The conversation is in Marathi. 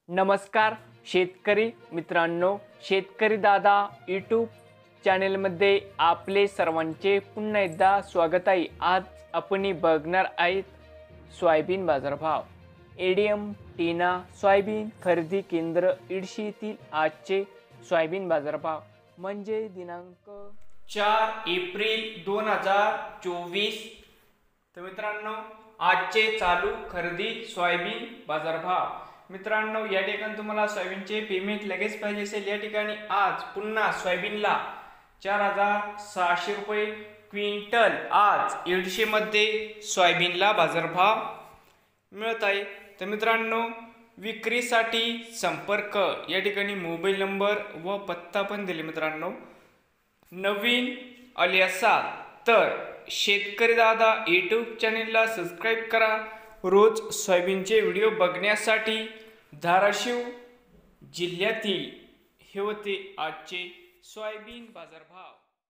नमस्कार शेतकरी मित्रांनो, शेतकरी दादा यूट्यूब चॅनेलमध्ये आपले सर्वांचे पुन्हा एकदा स्वागत आहे। आज आपण बघणार आहेत सोयाबीन बाजारभाव। एडीएम टीना सोयाबीन खरेदी केंद्र इडशी येथील आजचे सोयाबीन बाजारभाव म्हणजे दिनांक 4 एप्रिल 2024। तर मित्रांनो, आजचे चालू खरेदी सोयाबीन बाजारभाव। मित्रांनो, या ठिकाणी तुम्हाला सोयाबीनचे पेमेंट लगेच पाहिजे असेल, या ठिकाणी आज पुन्हा सोयाबीनला 4600 रुपये क्विंटल आज 150 मध्ये सोयाबीनला बाजारभाव मिळत आहे। तर मित्रांनो, विक्रीसाठी संपर्क या ठिकाणी मोबाईल नंबर व पत्ता पण दिले। मित्रांनो, नवीन आले असाल तर शेतकरी दादा यूट्यूब चॅनेलला सबस्क्राइब करा। रोज सोयाबीनचे व्हिडिओ बघण्यासाठी। धाराशिव जिल्ह्यातील हे होते आजचे सोयाबीन बाजारभाव।